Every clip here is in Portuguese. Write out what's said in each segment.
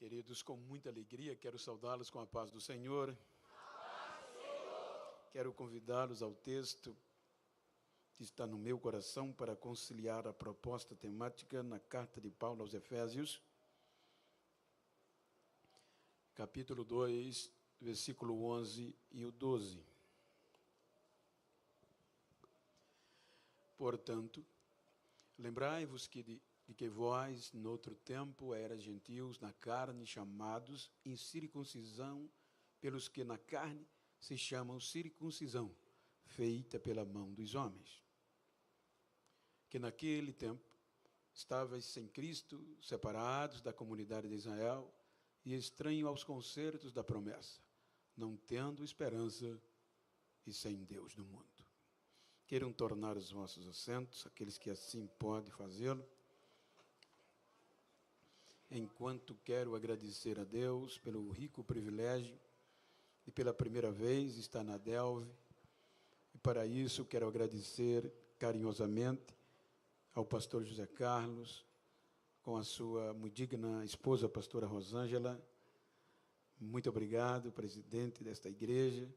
Queridos, com muita alegria, quero saudá-los com a paz do Senhor. Quero convidá-los ao texto que está no meu coração para conciliar a proposta temática na carta de Paulo aos Efésios, capítulo 2, versículo 11 e o 12. Portanto, lembrai-vos de que vós, noutro tempo, eras gentios na carne, chamados incircuncisão pelos que na carne se chamam circuncisão, feita pela mão dos homens. Que naquele tempo estavais sem Cristo, separados da comunidade de Israel e estranhos aos concertos da promessa, não tendo esperança e sem Deus no mundo. Queiram tornar os vossos assentos, aqueles que assim podem fazê-lo. Enquanto quero agradecer a Deus pelo rico privilégio de pela primeira vez estar na Delve, e para isso quero agradecer carinhosamente ao pastor José Carlos, com a sua muito digna esposa, a pastora Rosângela. Muito obrigado, presidente desta igreja,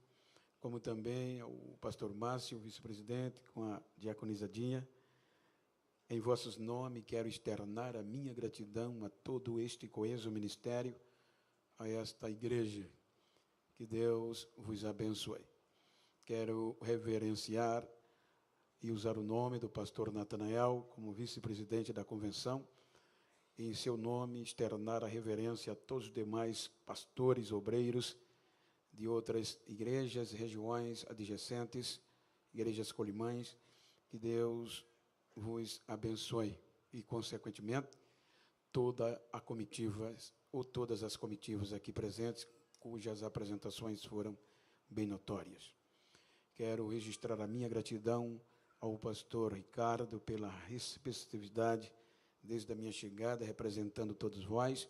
como também ao pastor Márcio, vice-presidente, com a diaconisa Dinha. Em vossos nomes, quero externar a minha gratidão a todo este coeso ministério, a esta igreja. Que Deus vos abençoe. Quero reverenciar e usar o nome do pastor Natanael como vice-presidente da convenção, e em seu nome externar a reverência a todos os demais pastores, obreiros de outras igrejas, regiões adjacentes, igrejas colimãs. Que Deus vos abençoe e, consequentemente, toda a comitiva ou todas as comitivas aqui presentes, cujas apresentações foram bem notórias. Quero registrar a minha gratidão ao pastor Ricardo pela receptividade desde a minha chegada, representando todos vós,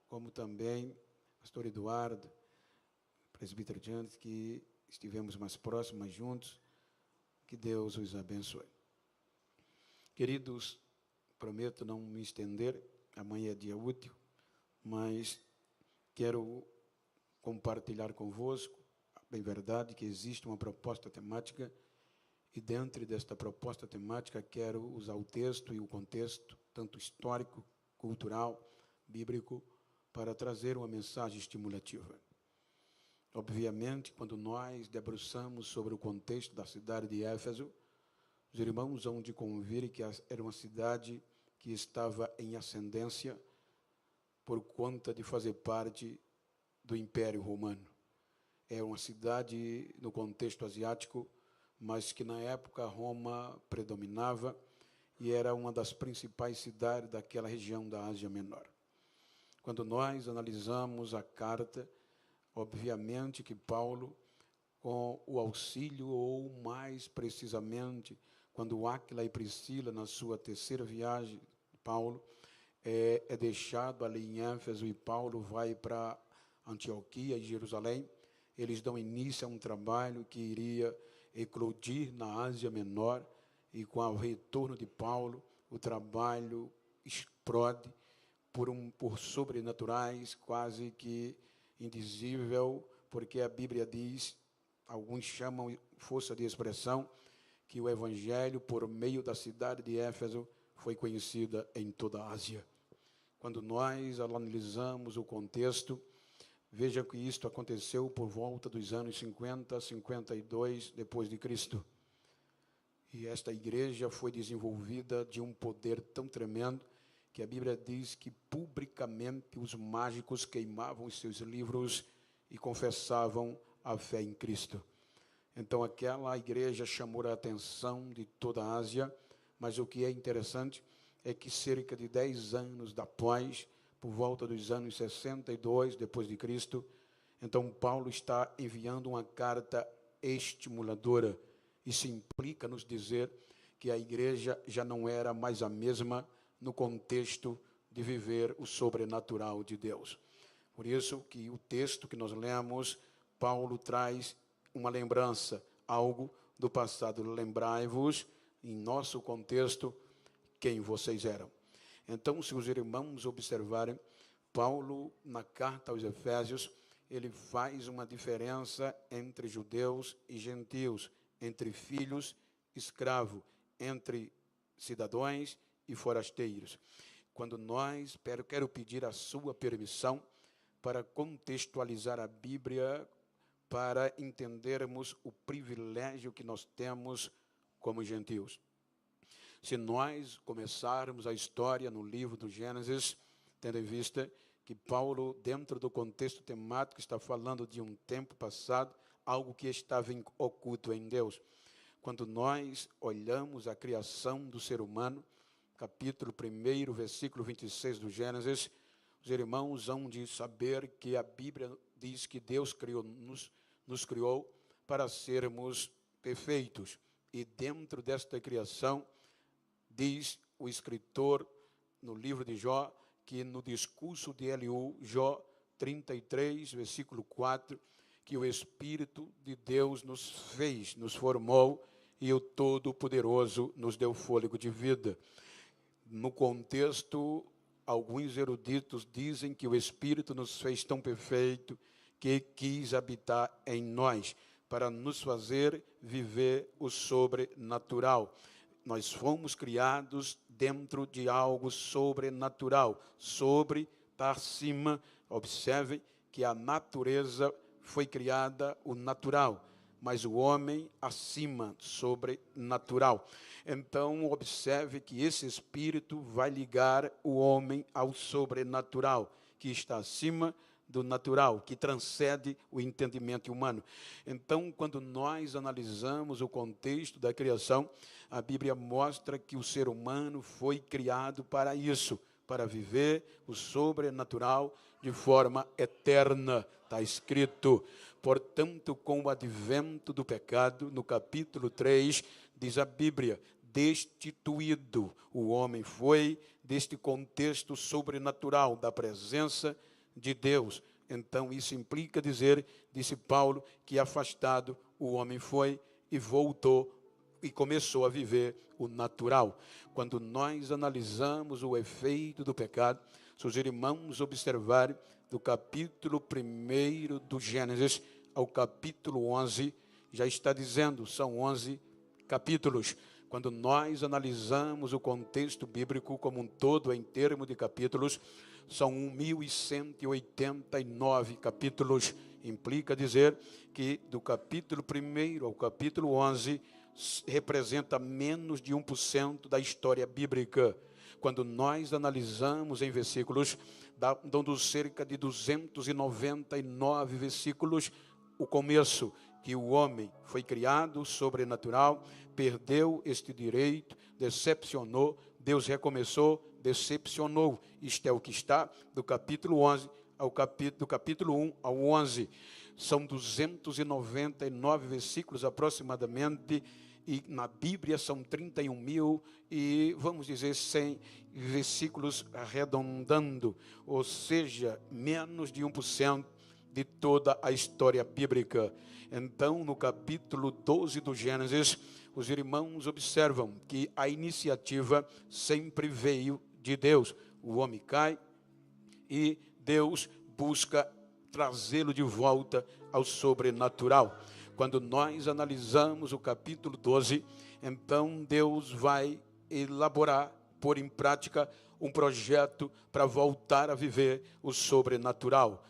como também pastor Eduardo, presbítero Jantes, que estivemos mais próximos, juntos. Que Deus os abençoe. Queridos, prometo não me estender, amanhã é dia útil, mas quero compartilhar convosco, bem verdade, que existe uma proposta temática, e dentro desta proposta temática quero usar o texto e o contexto, tanto histórico, cultural, bíblico, para trazer uma mensagem estimulativa. Obviamente, quando nós debruçamos sobre o contexto da cidade de Éfeso, os irmãos hão de convir que era uma cidade que estava em ascendência por conta de fazer parte do Império Romano. É uma cidade no contexto asiático, mas que na época Roma predominava e era uma das principais cidades daquela região da Ásia Menor. Quando nós analisamos a carta, obviamente que Paulo, com o auxílio, ou mais precisamente, quando Áquila e Priscila, na sua terceira viagem, Paulo é deixado ali em Éfeso e Paulo vai para Antioquia e Jerusalém. Eles dão início a um trabalho que iria eclodir na Ásia Menor, e com o retorno de Paulo, o trabalho explode por sobrenaturais, quase que indizível, porque a Bíblia diz, alguns chamam força de expressão, que o Evangelho, por meio da cidade de Éfeso, foi conhecida em toda a Ásia. Quando nós analisamos o contexto, veja que isto aconteceu por volta dos anos 50, 52 depois de Cristo. E esta igreja foi desenvolvida de um poder tão tremendo que a Bíblia diz que publicamente os mágicos queimavam os seus livros e confessavam a fé em Cristo. Então aquela igreja chamou a atenção de toda a Ásia, mas o que é interessante é que cerca de 10 anos depois, por volta dos anos 62 depois de Cristo, então Paulo está enviando uma carta estimuladora. Isso implica nos dizer que a igreja já não era mais a mesma no contexto de viver o sobrenatural de Deus. Por isso que o texto que nós lemos, Paulo traz uma lembrança, algo do passado. Lembrai-vos, em nosso contexto, quem vocês eram. Então, se os irmãos observarem, Paulo, na carta aos Efésios, ele faz uma diferença entre judeus e gentios, entre filhos e escravos, entre cidadãos e forasteiros. Quando quero pedir a sua permissão para contextualizar a Bíblia, para entendermos o privilégio que nós temos como gentios. Se nós começarmos a história no livro do Gênesis, tendo em vista que Paulo, dentro do contexto temático, está falando de um tempo passado, algo que estava oculto em Deus. Quando nós olhamos a criação do ser humano, capítulo 1, versículo 26 do Gênesis, os irmãos hão de saber que a Bíblia diz que Deus nos criou para sermos perfeitos. E dentro desta criação, diz o escritor no livro de Jó, que no discurso de Eliú, Jó 33, versículo 4, que o Espírito de Deus nos fez, nos formou, e o Todo-Poderoso nos deu fôlego de vida. No contexto, alguns eruditos dizem que o Espírito nos fez tão perfeito que quis habitar em nós, para nos fazer viver o sobrenatural. Nós fomos criados dentro de algo sobrenatural. Sobre está acima. Observe que a natureza foi criada, o natural, mas o homem acima, sobrenatural. Então, observe que esse Espírito vai ligar o homem ao sobrenatural, que está acima do natural, que transcende o entendimento humano. Então, quando nós analisamos o contexto da criação, a Bíblia mostra que o ser humano foi criado para isso, para viver o sobrenatural de forma eterna. Está escrito. Portanto, com o advento do pecado, no capítulo 3, diz a Bíblia, destituído o homem foi deste contexto sobrenatural, da presença de Deus. Então, isso implica dizer, disse Paulo, que afastado o homem foi e voltou e começou a viver o natural. Quando nós analisamos o efeito do pecado, se os irmãos observarem, do capítulo 1 do Gênesis ao capítulo 11, já está dizendo, são 11 capítulos. Quando nós analisamos o contexto bíblico como um todo, em termos de capítulos, são 1189 capítulos. Implica dizer que do capítulo 1 ao capítulo 11 representa menos de 1% da história bíblica. Quando nós analisamos em versículos, dando cerca de 299 versículos, o começo, que o homem foi criado sobrenatural, perdeu este direito, decepcionou, Deus recomeçou, decepcionou. Isto é o que está do capítulo 11 do capítulo 1 ao 11. São 299 versículos aproximadamente, e na Bíblia são 31 mil e, vamos dizer, 100 versículos arredondando, ou seja, menos de 1% de toda a história bíblica. Então, no capítulo 12 do Gênesis, os irmãos observam que a iniciativa sempre veio de Deus. O homem cai e Deus busca trazê-lo de volta ao sobrenatural. Quando nós analisamos o capítulo 12, então Deus vai elaborar, pôr em prática um projeto para voltar a viver o sobrenatural.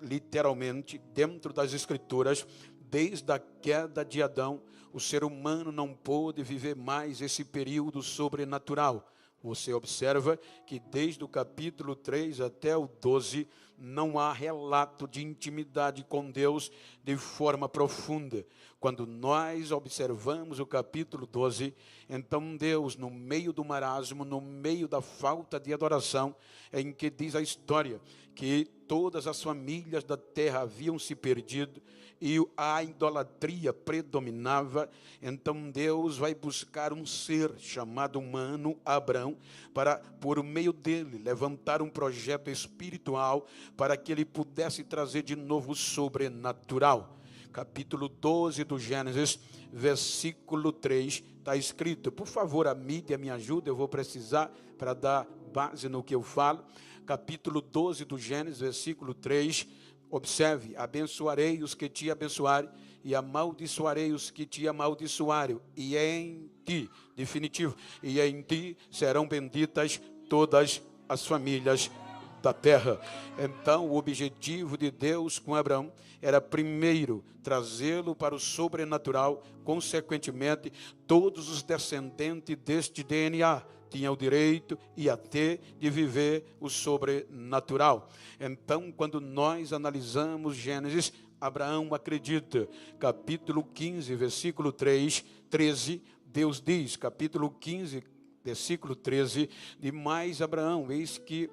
Literalmente, dentro das Escrituras, desde a queda de Adão, o ser humano não pôde viver mais esse período sobrenatural. Você observa que desde o capítulo 3 até o 12, não há relato de intimidade com Deus de forma profunda. Quando nós observamos o capítulo 12, então Deus, no meio do marasmo, no meio da falta de adoração, em que diz a história que todas as famílias da terra haviam se perdido e a idolatria predominava, então Deus vai buscar um ser chamado humano, Abrão, para, por meio dele, levantar um projeto espiritual para que ele pudesse trazer de novo o sobrenatural. Capítulo 12 do Gênesis, versículo 3, está escrito. Por favor, a mídia me ajuda, eu vou precisar para dar base no que eu falo. Capítulo 12 do Gênesis, versículo 3. Observe: abençoarei os que te abençoarem, e amaldiçoarei os que te amaldiçoarem, e em ti, definitivo, e em ti serão benditas todas as famílias da terra. Então, o objetivo de Deus com Abraão era, primeiro, trazê-lo para o sobrenatural. Consequentemente, todos os descendentes deste DNA tinham o direito e até de viver o sobrenatural. Então, quando nós analisamos Gênesis, Abraão acredita. Capítulo 15, versículo 13, Deus diz, capítulo 15, versículo 13, de mais Abraão, eis que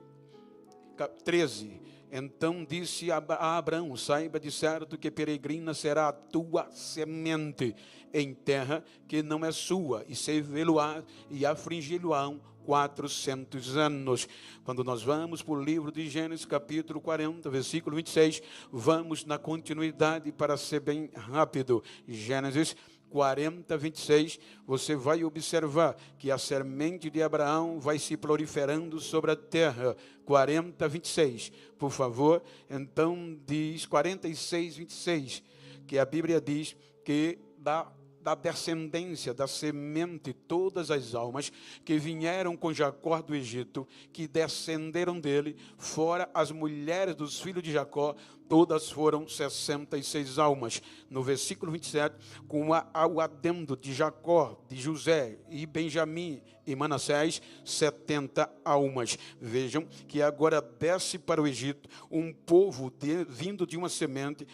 13, então disse a Abraão: saiba de certo que peregrina será a tua semente em terra que não é sua, e servi-lo-á e afligi-lo-ão 400 anos. Quando nós vamos para o livro de Gênesis, capítulo 40, versículo 26, vamos na continuidade para ser bem rápido. Gênesis 40, 26, você vai observar que a semente de Abraão vai se proliferando sobre a terra. 40, 26, por favor. Então diz 46, 26, que a Bíblia diz que da descendência, da semente, todas as almas que vieram com Jacó do Egito, que descenderam dele, fora as mulheres dos filhos de Jacó, todas foram 66 almas. No versículo 27, com o adendo de Jacó, de José e Benjamim e Manassés, 70 almas. Vejam que agora desce para o Egito um povo vindo de uma semente,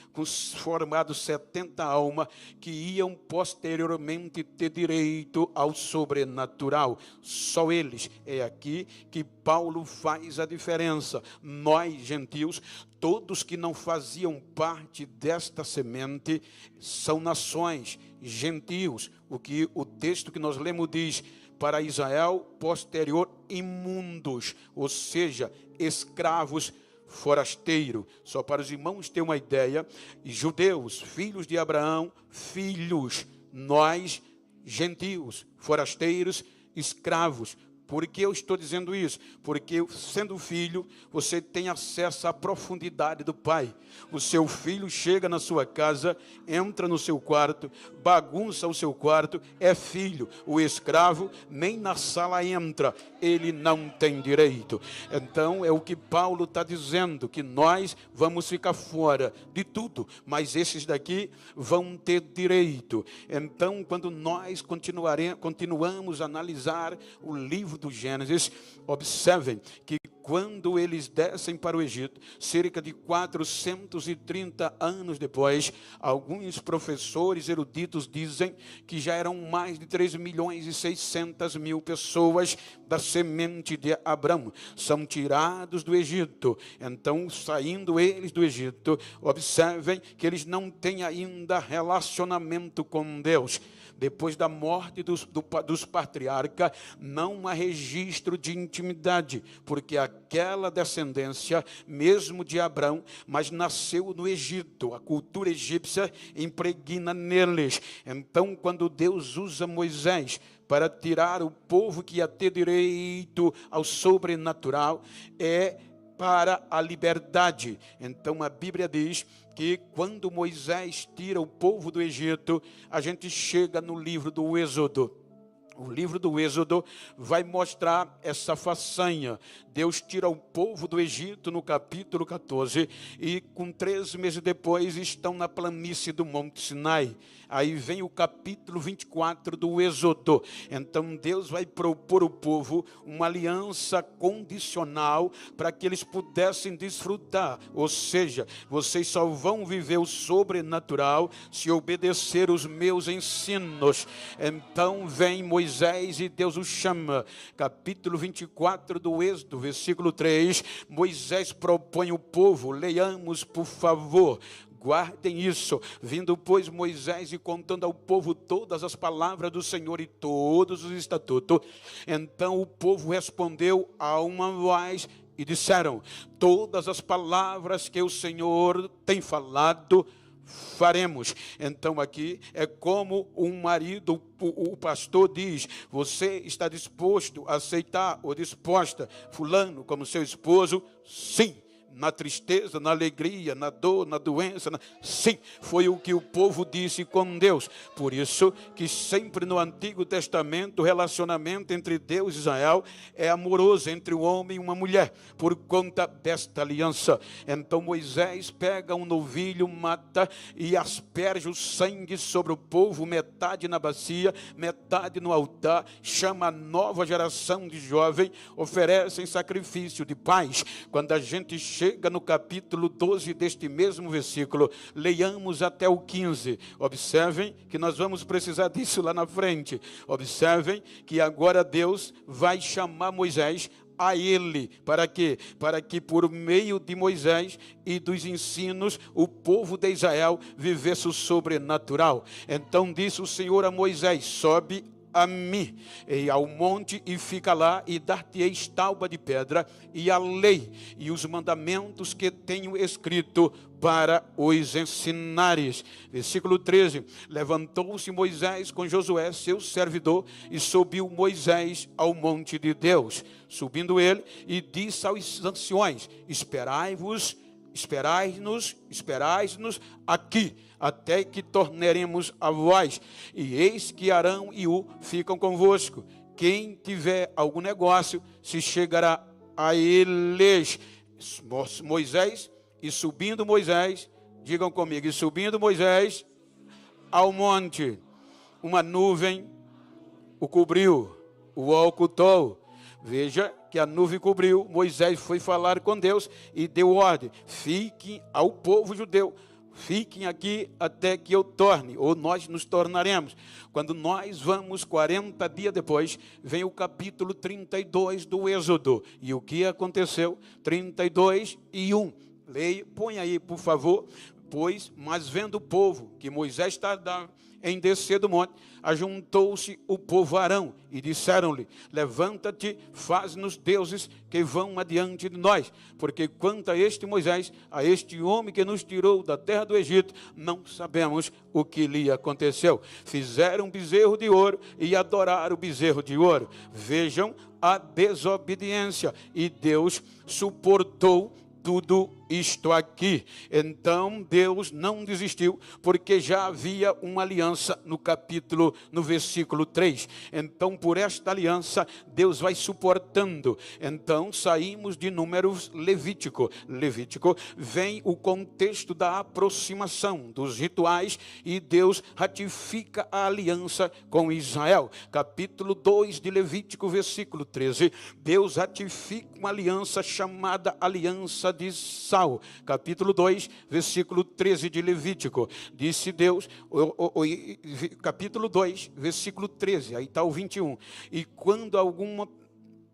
formado 70 almas, que iam posteriormente ter direito ao sobrenatural. Só eles. É aqui que Paulo faz a diferença. Nós, gentios, todos que não faziam parte desta semente, são nações, gentios. O que o texto que nós lemos diz: para Israel posterior, imundos, ou seja, escravos, forasteiro. Só para os irmãos terem uma ideia, judeus, filhos de Abraão, filhos, nós, gentios, forasteiros, escravos. Por que eu estou dizendo isso? Porque, sendo filho, você tem acesso à profundidade do Pai. O seu filho chega na sua casa, entra no seu quarto, bagunça o seu quarto, é filho. O escravo nem na sala entra, ele não tem direito. Então, é o que Paulo está dizendo, que nós vamos ficar fora de tudo, mas esses daqui vão ter direito. Então, quando nós continuamos a analisar o livro do Gênesis, observem que quando eles descem para o Egito, cerca de 430 anos depois, alguns professores eruditos dizem que já eram mais de 3.600.000 pessoas da semente de Abraão. São tirados do Egito. Então, saindo eles do Egito, observem que eles não têm ainda relacionamento com Deus. Depois da morte dos patriarcas, não há registro de intimidade, porque aquela descendência, mesmo de Abraão, mas nasceu no Egito. A cultura egípcia impregna neles. Então, quando Deus usa Moisés para tirar o povo que ia ter direito ao sobrenatural, é para a liberdade. Então, a Bíblia diz que quando Moisés tira o povo do Egito, a gente chega no livro do Êxodo. O livro do Êxodo vai mostrar essa façanha. Deus tira o povo do Egito no capítulo 14 e com 3 meses depois estão na planície do Monte Sinai. Aí vem o capítulo 24 do Êxodo. Então Deus vai propor ao povo uma aliança condicional para que eles pudessem desfrutar. Ou seja, vocês só vão viver o sobrenatural se obedecer os meus ensinos. Então vem Moisés e Deus o chama. Capítulo 24 do Êxodo, versículo 3. Moisés propõe o povo. Leiamos, por favor. Guardem isso. Vindo, pois, Moisés e contando ao povo todas as palavras do Senhor e todos os estatutos. Então o povo respondeu a uma voz e disseram: todas as palavras que o Senhor tem falado, faremos. Então aqui é como um marido, o pastor diz: você está disposto a aceitar ou disposta fulano como seu esposo? Sim. Na tristeza, na alegria, na dor, na doença, sim, foi o que o povo disse com Deus. Por isso que sempre no Antigo Testamento o relacionamento entre Deus e Israel é amoroso, entre um homem e uma mulher, por conta desta aliança. Então Moisés pega um novilho, mata e asperge o sangue sobre o povo, metade na bacia, metade no altar, chama a nova geração de jovem, oferecem sacrifício de paz. Quando a gente chega no capítulo 12 deste mesmo versículo, leiamos até o 15. Observem que nós vamos precisar disso lá na frente. Observem que agora Deus vai chamar Moisés a ele. Para quê? Para que por meio de Moisés e dos ensinos o povo de Israel vivesse o sobrenatural. Então disse o Senhor a Moisés: sobe a mim e ao monte e fica lá, e dar-te-ei tábua de pedra e a lei e os mandamentos que tenho escrito para os ensinares. Versículo 13: levantou-se Moisés com Josué seu servidor, e subiu Moisés ao monte de Deus. Subindo ele, e disse aos anciões: esperai-nos aqui, até que tornaremos a vós. E eis que Arão e Ur ficam convosco. Quem tiver algum negócio, se chegará a eles. Moisés, e subindo Moisés, digam comigo, e subindo Moisés ao monte, uma nuvem o cobriu, o ocultou. Veja que a nuvem cobriu. Moisés foi falar com Deus e deu ordem: fiquem ao povo judeu, fiquem aqui até que eu torne, ou nós nos tornaremos. Quando nós vamos 40 dias depois, vem o capítulo 32 do Êxodo. E o que aconteceu? 32:1. Leia, põe aí, por favor. Pois, mas vendo o povo que Moisés tardava em descer do monte, ajuntou-se o povo a Arão e disseram-lhe: levanta-te, faz-nos deuses que vão adiante de nós, porque quanto a este Moisés, a este homem que nos tirou da terra do Egito, não sabemos o que lhe aconteceu. Fizeram um bezerro de ouro e adoraram o bezerro de ouro. Vejam a desobediência, e Deus suportou tudo isto aqui. Então Deus não desistiu, porque já havia uma aliança no versículo 3. Então por esta aliança Deus vai suportando. Então saímos de Números, Levítico vem o contexto da aproximação dos rituais, e Deus ratifica a aliança com Israel. Capítulo 2 de Levítico, versículo 13, Deus ratifica uma aliança chamada aliança de sal. Capítulo 2, versículo 13 de Levítico, disse Deus, capítulo 2, versículo 13, aí está o 21, e quando alguma...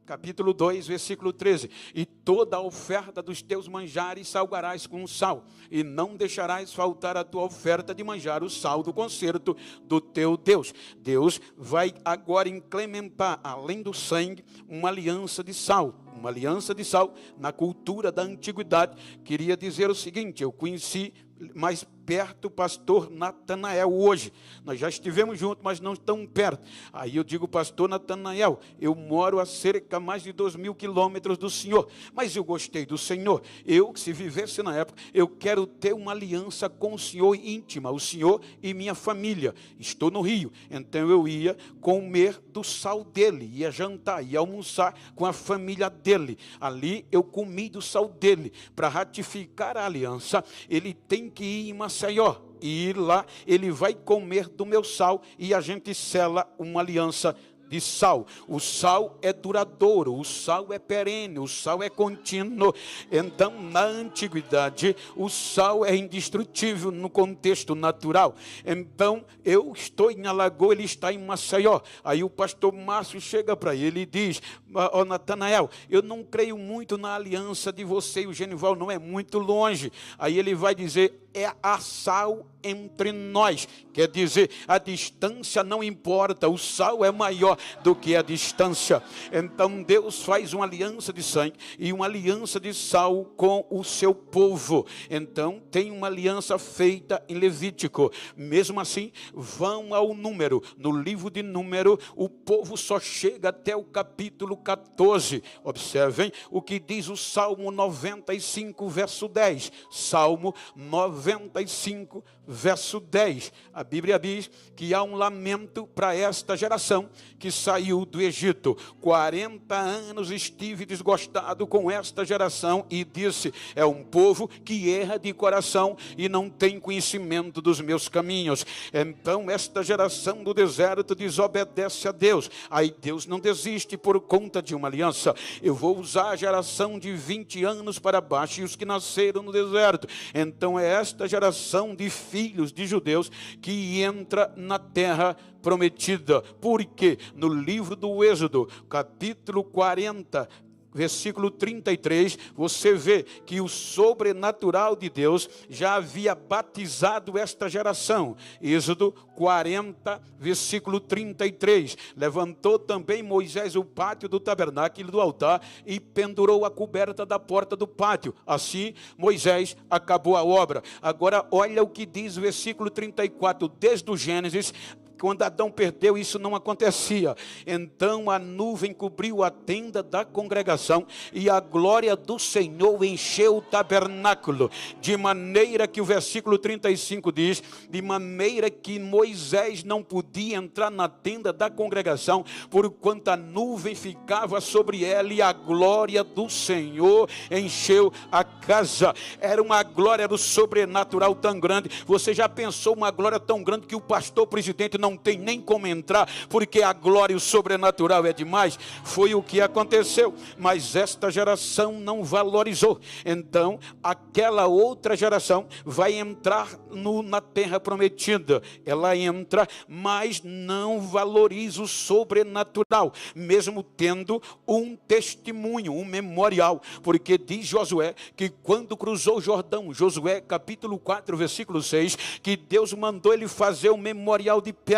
Capítulo 2, versículo 13, e toda a oferta dos teus manjares salgarás com sal, e não deixarás faltar a tua oferta de manjar o sal do concerto do teu Deus. Deus vai agora implementar, além do sangue, uma aliança de sal. Uma aliança de sal na cultura da antiguidade queria dizer o seguinte: eu conheci mais perto o pastor Natanael hoje. Nós já estivemos juntos, mas não tão perto. Aí eu digo: pastor Natanael, eu moro a cerca mais de 2.000 quilômetros do senhor, mas eu gostei do senhor. Eu, se vivesse na época, eu quero ter uma aliança com o senhor íntima, o senhor e minha família. Estou no Rio, então eu ia comer do sal dele, ia jantar, ia almoçar com a família dele. Ali eu comi do sal dele. Para ratificar a aliança, ele tem que ir em Maceió, e lá ele vai comer do meu sal, e a gente sela uma aliança de sal. O sal é duradouro, o sal é perene, o sal é contínuo. Então, na antiguidade, o sal é indestrutível no contexto natural. Então, eu estou em Alagoas, ele está em Maceió. Aí o pastor Márcio chega para ele e diz: ó Natanael, eu não creio muito na aliança de você e o Genival, não é muito longe. Aí ele vai dizer: é a sal entre nós. Quer dizer, a distância não importa, o sal é maior do que a distância. Então Deus faz uma aliança de sangue e uma aliança de sal com o seu povo. Então tem uma aliança feita em Levítico. Mesmo assim, vão ao Número. No livro de Número, o povo só chega até o capítulo 14. Observem o que diz o Salmo 95, verso 10. Salmo 95, verso 10. A Bíblia diz que há um lamento para esta geração que saiu do Egito. 40 anos estive desgostado com esta geração e disse: é um povo que erra de coração e não tem conhecimento dos meus caminhos. Então esta geração do deserto desobedece a Deus. Aí Deus não desiste por conta de uma aliança. Eu vou usar a geração de 20 anos para baixo e os que nasceram no deserto. Então é esta geração de filhos de judeus que entra na terra prometida. Porque no livro do Êxodo, capítulo 40, versículo 33, você vê que o sobrenatural de Deus já havia batizado esta geração. Êxodo 40, versículo 33. Levantou também Moisés o pátio do tabernáculo e do altar e pendurou a coberta da porta do pátio. Assim, Moisés acabou a obra. Agora, olha o que diz o versículo 34, desde o Gênesis. Quando Adão perdeu, isso não acontecia. Então a nuvem cobriu a tenda da congregação e a glória do Senhor encheu o tabernáculo. De maneira que o versículo 35 diz, de maneira que Moisés não podia entrar na tenda da congregação, porquanto a nuvem ficava sobre ela e a glória do Senhor encheu a casa. Era uma glória do sobrenatural tão grande. Você já pensou uma glória tão grande que o pastor presidente não tem nem como entrar, porque a glória e o sobrenatural é demais? Foi o que aconteceu, mas esta geração não valorizou. Então aquela outra geração vai entrar na terra prometida. Ela entra, mas não valoriza o sobrenatural, mesmo tendo um testemunho, um memorial, porque diz Josué que quando cruzou o Jordão, Josué capítulo 4, versículo 6, que Deus mandou ele fazer um memorial de pedra,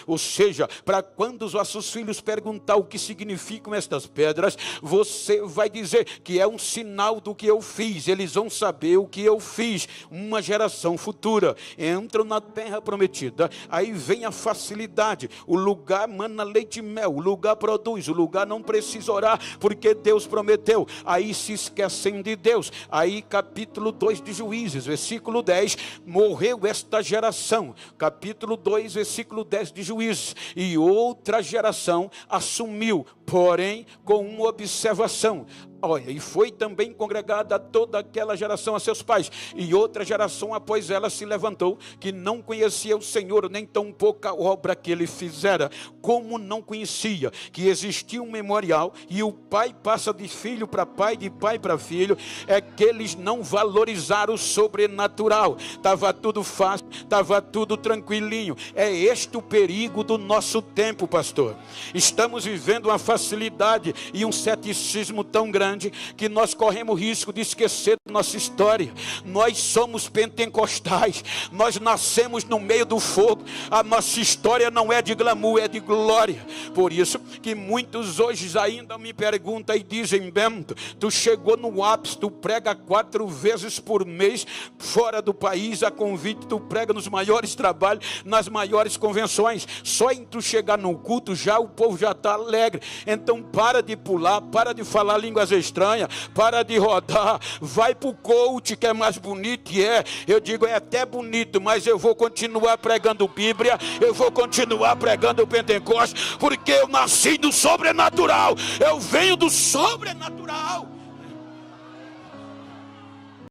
ou seja, para quando os vossos filhos perguntar o que significam estas pedras, você vai dizer que é um sinal do que eu fiz. Eles vão saber o que eu fiz. Uma geração futura entram na terra prometida, aí vem a facilidade, o lugar mana leite e mel, o lugar produz, o lugar não precisa orar, porque Deus prometeu. Aí se esquecem de Deus. Aí capítulo 2 de Juízes, versículo 10, morreu esta geração. Capítulo 2, versículo 10 de Juízes, e outra geração assumiu, porém com uma observação. Olha, e foi também congregada toda aquela geração a seus pais, e outra geração após ela se levantou, que não conhecia o Senhor, nem tão pouca obra que ele fizera. Como não conhecia que existia um memorial, e o pai passa de filho para pai, de pai para filho, é que eles não valorizaram o sobrenatural. Estava tudo fácil, estava tudo tranquilinho. É este o perigo do nosso tempo, pastor. Estamos vivendo uma facilidade e um ceticismo tão grande que nós corremos risco de esquecer da nossa história. Nós somos pentecostais, nós nascemos no meio do fogo. A nossa história não é de glamour, é de glória. Por isso que muitos hoje ainda me perguntam e dizem: Bento, tu chegou no ápice, tu prega 4 vezes por mês fora do país, a convite, tu prega nos maiores trabalhos, nas maiores convenções. Só em tu chegar no culto, já o povo já está alegre. Então para de pular, para de falar línguas estranha, para de rodar, vai para o coach que é mais bonito. E eu digo, é até bonito, mas eu vou continuar pregando Bíblia, eu vou continuar pregando Pentecostes, porque eu nasci do sobrenatural, eu venho do sobrenatural.